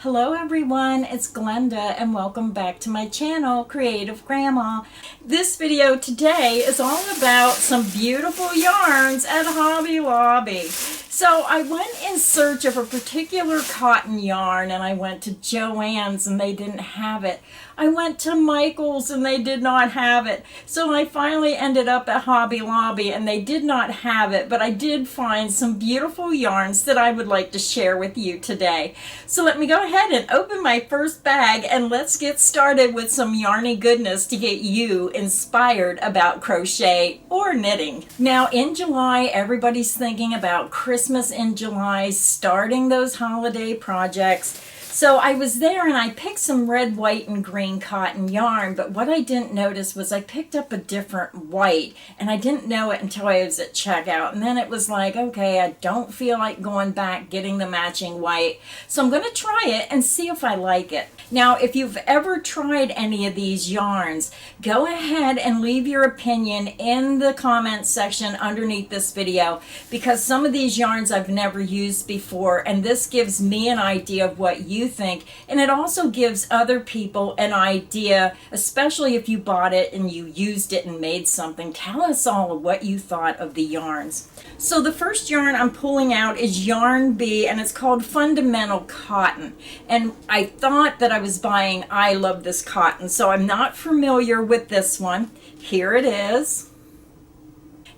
Hello everyone, it's Glenda and welcome back to my channel, Creative Grandma. This video today is all about some beautiful yarns at Hobby Lobby. So I went in search of a particular cotton yarn and I went to Joann's and they didn't have it. I went to Michael's and they did not have it. So I finally ended up at Hobby Lobby and they did not have it, but I did find some beautiful yarns that I would like to share with you today. So let me go ahead and open my first bag and let's get started with some yarny goodness to get you inspired about crochet or knitting. Now in July, everybody's thinking about Christmas in July, starting those holiday projects. So I was there and I picked some red, white, and green cotton yarn, but what I didn't notice was I picked up a different white, and I didn't know it until I was at checkout, and then it was like, okay, I don't feel like going back getting the matching white, so I'm going to try it and see if I like it. Now, if you've ever tried any of these yarns, go ahead and leave your opinion in the comments section underneath this video, because some of these yarns I've never used before, and this gives me an idea of what you think, and it also gives other people an idea, especially if you bought it and you used it and made something. Tell us all what you thought of the yarns. So the first yarn I'm pulling out is Yarn Bee, and it's called Fundamental Cotton, and I thought that I was buying I Love This Cotton, so I'm not familiar with this one. Here it is.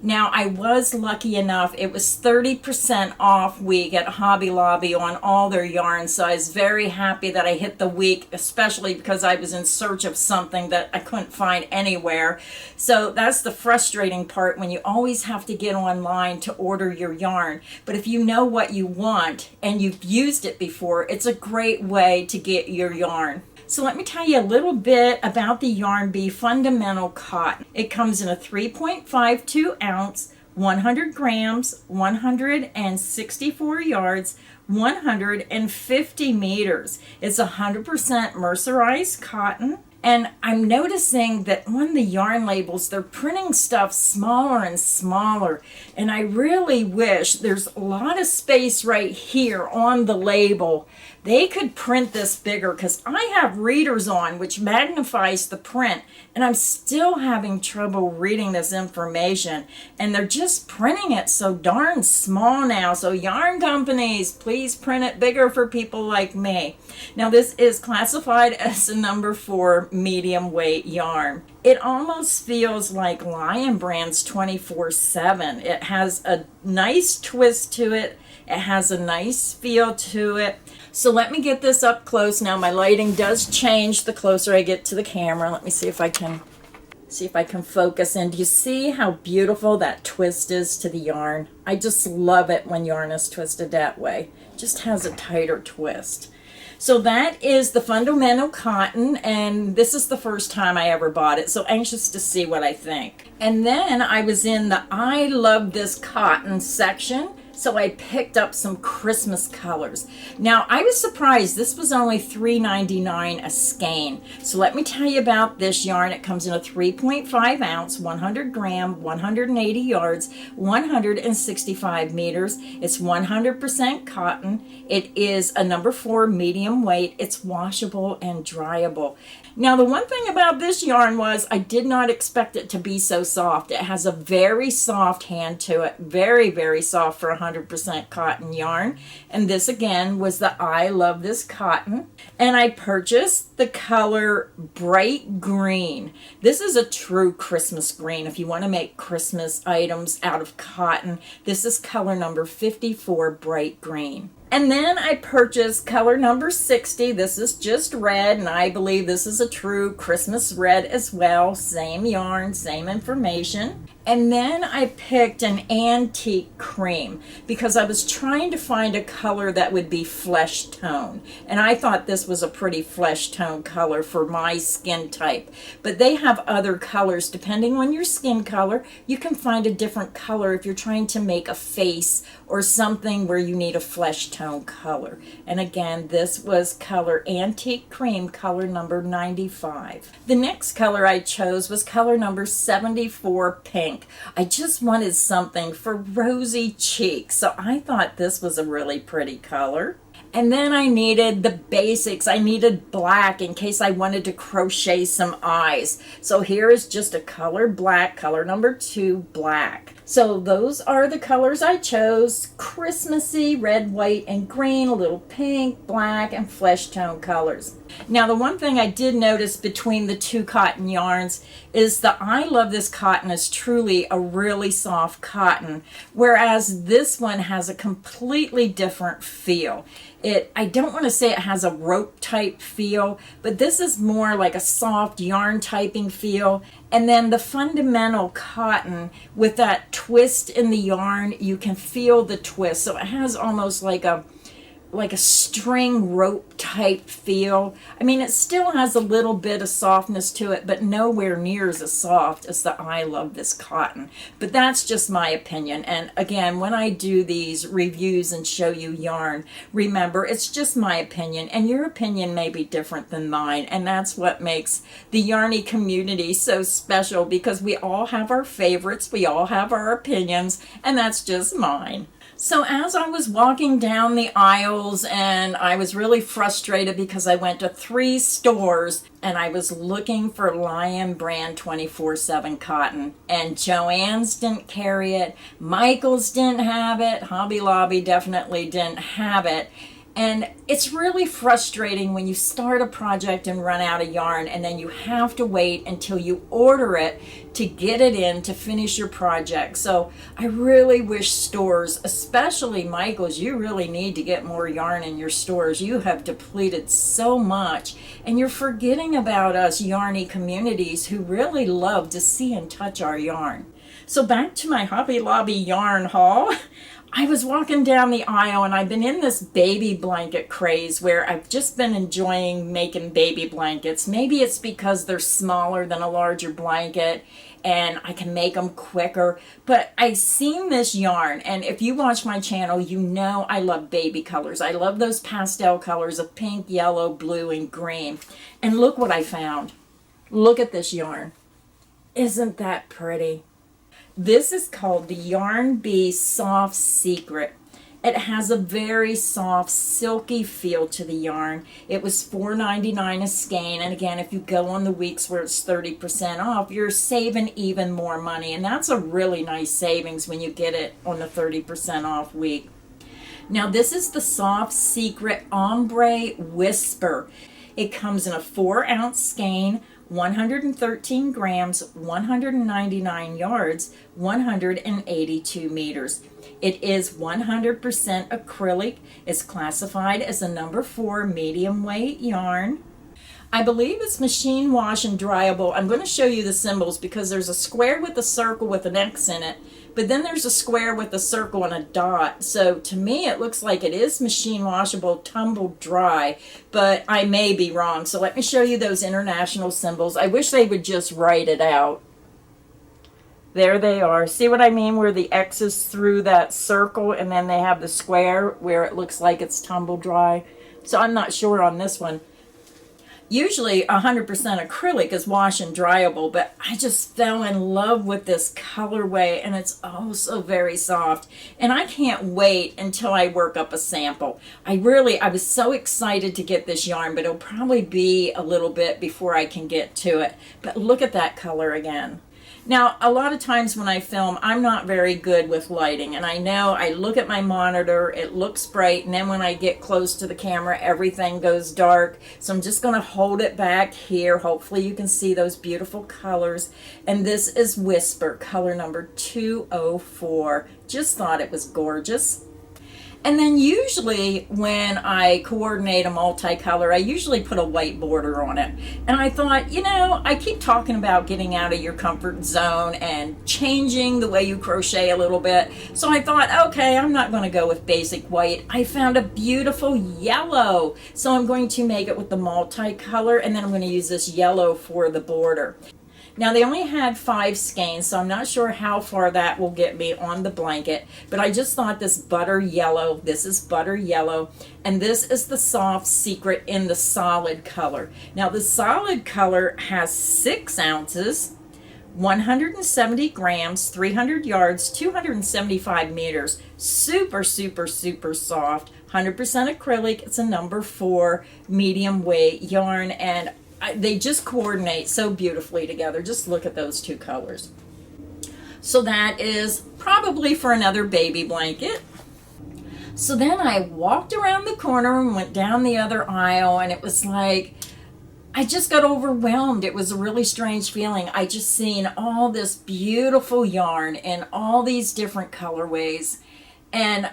Now, I was lucky enough, it was 30% off week at Hobby Lobby on all their yarns, so I was very happy that I hit the week, especially because I was in search of something that I couldn't find anywhere. So that's the frustrating part, when you always have to get online to order your yarn. But if you know what you want and you've used it before, it's a great way to get your yarn. So let me tell you a little bit about the Yarn Bee Fundamental Cotton. It comes in a 3.52 ounce, 100 grams, 164 yards, 150 meters. It's 100% mercerized cotton. And I'm noticing that on the yarn labels, they're printing stuff smaller and smaller. And I really wish, there's a lot of space right here on the label. They could print this bigger, because I have readers on, which magnifies the print. And I'm still having trouble reading this information. And they're just printing it so darn small now. So yarn companies, please print it bigger for people like me. Now this is classified as a number 4 medium weight yarn. It almost feels like Lion Brand's 24/7. It has a nice twist to it. It has a nice feel to it. So let me get this up close. Now my lighting does change the closer I get to the camera. Let me see if I can focus in. Do you see how beautiful that twist is to the yarn? I just love it when yarn is twisted that way. It just has a tighter twist. So that is the Fundamental Cotton, and this is the first time I ever bought it, so anxious to see what I think. And then I was in the I Love This Cotton section, so I picked up some Christmas colors. Now, I was surprised. This was only $3.99 a skein. So let me tell you about this yarn. It comes in a 3.5 ounce, 100 gram, 180 yards, 165 meters. It's 100% cotton. It is a number 4 medium weight. It's washable and dryable. Now, the one thing about this yarn was I did not expect it to be so soft. It has a very soft hand to it. Very, very soft for 100% cotton yarn. And this again was the I Love This Cotton. And I purchased the color Bright Green. This is a true Christmas green. If you want to make Christmas items out of cotton, this is color number 54, Bright Green. And then I purchased color number 60. This is just red, and I believe this is a true Christmas red as well. Same yarn, same information. And then I picked an antique cream because I was trying to find a color that would be flesh tone. And I thought this was a pretty flesh tone color for my skin type. But they have other colors. Depending on your skin color, you can find a different color if you're trying to make a face or something where you need a flesh tone color. And again, this was color Antique Cream, color number 95. The next color I chose was color number 74, Pink. I just wanted something for rosy cheeks, so I thought this was a really pretty color. And then I needed the basics. I needed black in case I wanted to crochet some eyes. So here is just a color black, color number 2, black. So those are the colors I chose. Christmassy, red, white, and green, a little pink, black, and flesh tone colors. Now the one thing I did notice between the 2 cotton yarns is the I Love This cotton is truly a really soft cotton, whereas this one has a completely different feel. I don't want to say it has a rope type feel, but this is more like a soft yarn typing feel. And then the fundamental cotton with that twist in the yarn, you can feel the twist. So it has almost like a string rope type feel. I mean, it still has a little bit of softness to it, but nowhere near as soft as the I Love This cotton. But that's just my opinion. And again, when I do these reviews and show you yarn, remember, it's just my opinion, and your opinion may be different than mine. And that's what makes the Yarny community so special, because we all have our favorites, we all have our opinions, and that's just mine. So as I was walking down the aisles, and I was really frustrated because I went to 3 stores and I was looking for Lion brand 24/7 cotton, and Joann's didn't carry it, Michael's didn't have it, Hobby Lobby definitely didn't have it. And it's really frustrating when you start a project and run out of yarn, and then you have to wait until you order it to get it in to finish your project. So I really wish stores, especially Michael's, you really need to get more yarn in your stores. You have depleted so much, and you're forgetting about us yarny communities who really love to see and touch our yarn. So back to my Hobby Lobby yarn haul. I was walking down the aisle, and I've been in this baby blanket craze where I've just been enjoying making baby blankets. Maybe it's because they're smaller than a larger blanket and I can make them quicker. But I seen this yarn, and if you watch my channel, you know I love baby colors. I love those pastel colors of pink, yellow, blue, and green. And look what I found. Look at this yarn. Isn't that pretty? This is called the Yarn Bee Soft Secret. It has a very soft, silky feel to the yarn. It was $4.99 a skein, and again, if you go on the weeks where it's 30% off, you're saving even more money, and that's a really nice savings when you get it on the 30% off week. Now, this is the Soft Secret Ombre Whisper. It comes in a 4-ounce skein, 113 grams, 199 yards, 182 meters. It is 100% acrylic. It's classified as a number 4 medium weight yarn. I believe it's machine wash and dryable. I'm going to show you the symbols because there's a square with a circle with an X in it, but then there's a square with a circle and a dot. So to me it looks like it is machine washable, tumble dry, but I may be wrong. So let me show you those international symbols. I wish they would just write it out. There they are. See what I mean, where the X is through that circle and then they have the square where it looks like it's tumble dry. So I'm not sure on this one. Usually 100% acrylic is wash and dryable, but I just fell in love with this colorway, and it's oh so very soft. And I can't wait until I work up a sample. I was so excited to get this yarn, but it'll probably be a little bit before I can get to it. But look at that color again. Now, a lot of times when I film, I'm not very good with lighting, and I know I look at my monitor, it looks bright, and then when I get close to the camera, everything goes dark. So I'm just going to hold it back here. Hopefully you can see those beautiful colors. And this is Whisper, color number 204. Just thought it was gorgeous. And then usually when I coordinate a multicolor, I usually put a white border on it. And I thought, you know, I keep talking about getting out of your comfort zone and changing the way you crochet a little bit. So I thought, okay, I'm not going to go with basic white. I found a beautiful yellow. So I'm going to make it with the multicolor, and then I'm going to use this yellow for the border. Now, they only had 5 skeins, so I'm not sure how far that will get me on the blanket, but I just thought this butter yellow, this is butter yellow, and this is the Soft Secret in the solid color. Now, the solid color has 6 ounces, 170 grams, 300 yards, 275 meters. Super, super, super soft. 100% acrylic. It's a number 4 medium weight yarn, and they just coordinate so beautifully together. Just look at those two colors. So that is probably for another baby blanket. So then I walked around the corner and went down the other aisle, and it was like, I just got overwhelmed. It was a really strange feeling. I just seen all this beautiful yarn in all these different colorways, and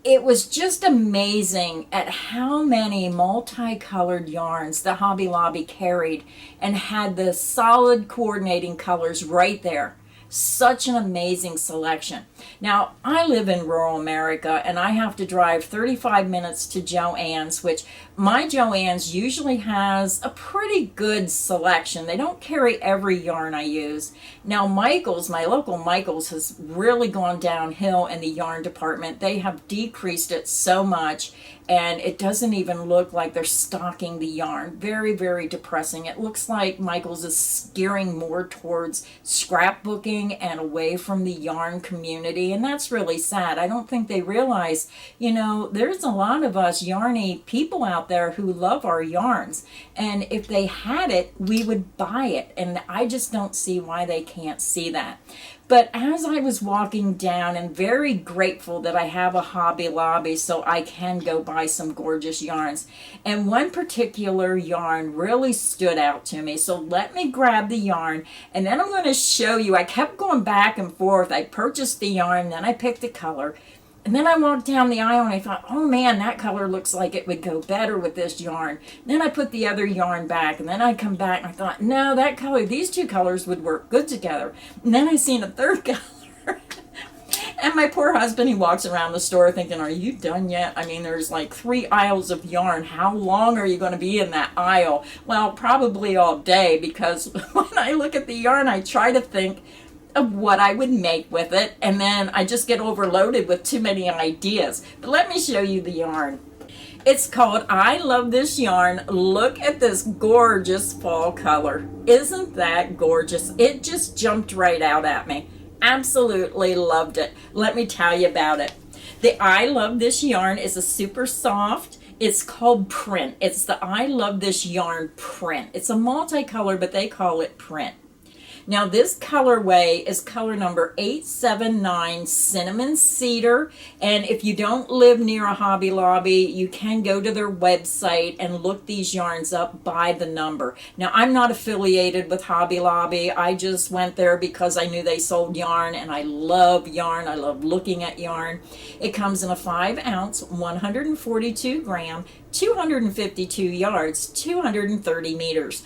it was just amazing at how many multicolored yarns the Hobby Lobby carried and had the solid coordinating colors right there. Such an amazing selection. Now, I live in rural America, and I have to drive 35 minutes to Joann's, which my Joann's usually has a pretty good selection. They don't carry every yarn I use. Now, Michael's, my local Michael's, has really gone downhill in the yarn department. They have decreased it so much, and it doesn't even look like they're stocking the yarn. Very, very depressing. It looks like Michael's is steering more towards scrapbooking and away from the yarn community, and that's really sad. I don't think they realize, you know, there's a lot of us yarny people out there who love our yarns, and if they had it, we would buy it, and I just don't see why they can't see that. But as I was walking down, and very grateful that I have a Hobby Lobby so I can go buy some gorgeous yarns, and one particular yarn really stood out to me. So let me grab the yarn, and then I'm going to show you. I kept going back and forth. I purchased the yarn, then I picked a color, and then I walked down the aisle and I thought, oh man, that color looks like it would go better with this yarn. Then I put the other yarn back, and then I come back and I thought, no, that color, these two colors would work good together. And then I seen a third color. And my poor husband, he walks around the store thinking, are you done yet? I mean, there's like 3 aisles of yarn. How long are you going to be in that aisle? Well, probably all day, because when I look at the yarn, I try to think of what I would make with it, and then I just get overloaded with too many ideas. But let me show you the yarn. It's called I Love This Yarn. Look at this gorgeous fall color. Isn't that gorgeous? It just jumped right out at me. Absolutely loved it. Let me tell you about it. The I Love This Yarn is a super soft, it's called print. It's the I Love This Yarn print. It's a multicolor, but they call it print. Now this colorway is color number 879, Cinnamon Cedar, and if you don't live near a Hobby Lobby, you can go to their website and look these yarns up by the number. Now I'm not affiliated with Hobby Lobby. I just went there because I knew they sold yarn, and I love yarn. I love looking at yarn. It comes in a 5 ounce, 142 gram, 252 yards, 230 meters.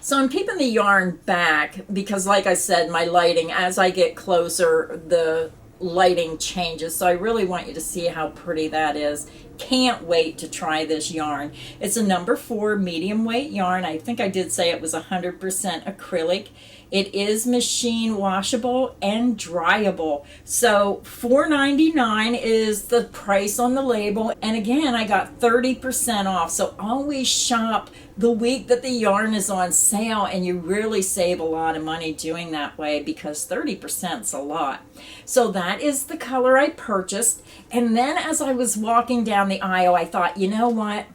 So I'm keeping the yarn back because, like I said, my lighting, as I get closer, the lighting changes. So I really want you to see how pretty that is. Can't wait to try this yarn. It's a number 4 medium weight yarn. I think I did say it was 100% acrylic. It is machine washable and dryable. So $4.99 is the price on the label. And again, I got 30% off. So always shop the week that the yarn is on sale, and you really save a lot of money doing that way, because 30% is a lot. So that is the color I purchased. And then as I was walking down the aisle, I thought, you know what?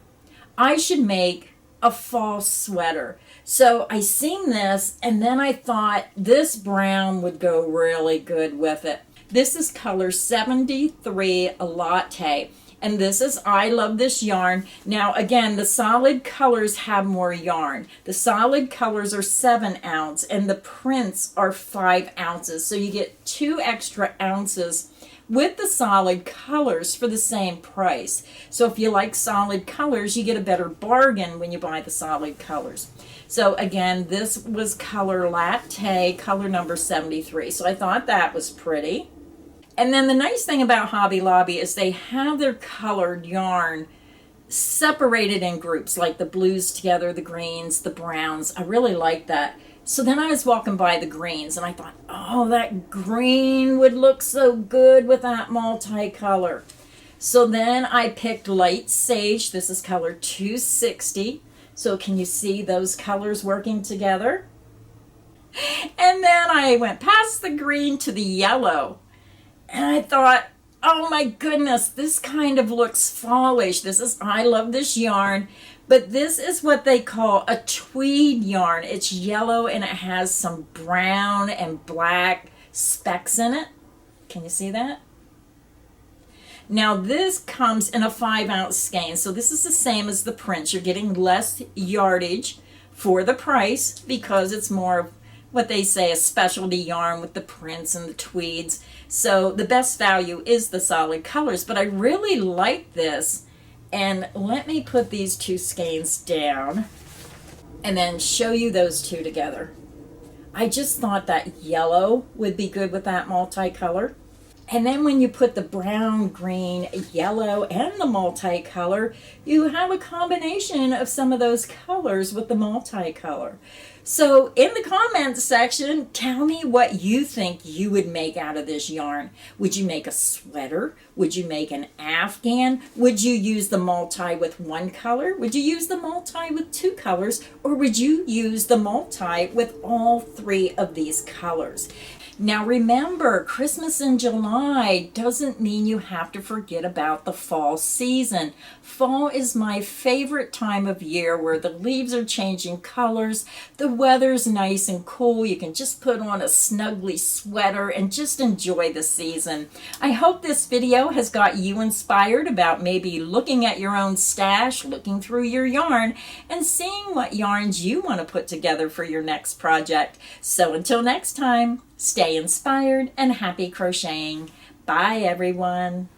I should make a fall sweater. So I seen this, and then I thought this brown would go really good with it. This is color 73 Latte, and this is I Love This Yarn. Now again, the solid colors have more yarn. The solid colors are 7 ounce, and the prints are 5 ounces. So you get 2 extra ounces with the solid colors for the same price. So if you like solid colors, you get a better bargain when you buy the solid colors. So again, this was color Latte, color number 73. So I thought that was pretty. And then the nice thing about Hobby Lobby is they have their colored yarn separated in groups, like the blues together, the greens, the browns. I really like that. So then I was walking by the greens, and I thought, oh, that green would look so good with that multicolor. So then I picked Light Sage. This is color 260. So can you see those colors working together? And then I went past the green to the yellow. And I thought, Oh my goodness, this kind of looks fallish. I love this yarn, but this is what they call a tweed yarn. It's yellow and it has some brown and black specks in it. Can you see that? Now this comes in a 5-ounce skein, so this is the same as the prints. You're getting less yardage for the price because it's more of what they say a specialty yarn with the prints and the tweeds. So the best value is the solid colors, but I really like this. And let me put these two skeins down and then show you those two together. I just thought that yellow would be good with that multicolor. And then when you put the brown, green, yellow, and the multicolor, you have a combination of some of those colors with the multicolor. So in the comments section, tell me what you think you would make out of this yarn. Would you make a sweater? Would you make an afghan? Would you use the multi with one color? Would you use the multi with two colors? Or would you use the multi with all three of these colors? Now remember, Christmas in July doesn't mean you have to forget about the fall season. Fall is my favorite time of year where the leaves are changing colors, the weather's nice and cool, you can just put on a snuggly sweater and just enjoy the season. I hope this video has got you inspired about maybe looking at your own stash, looking through your yarn, and seeing what yarns you want to put together for your next project. So until next time, stay inspired and happy crocheting. Bye, everyone.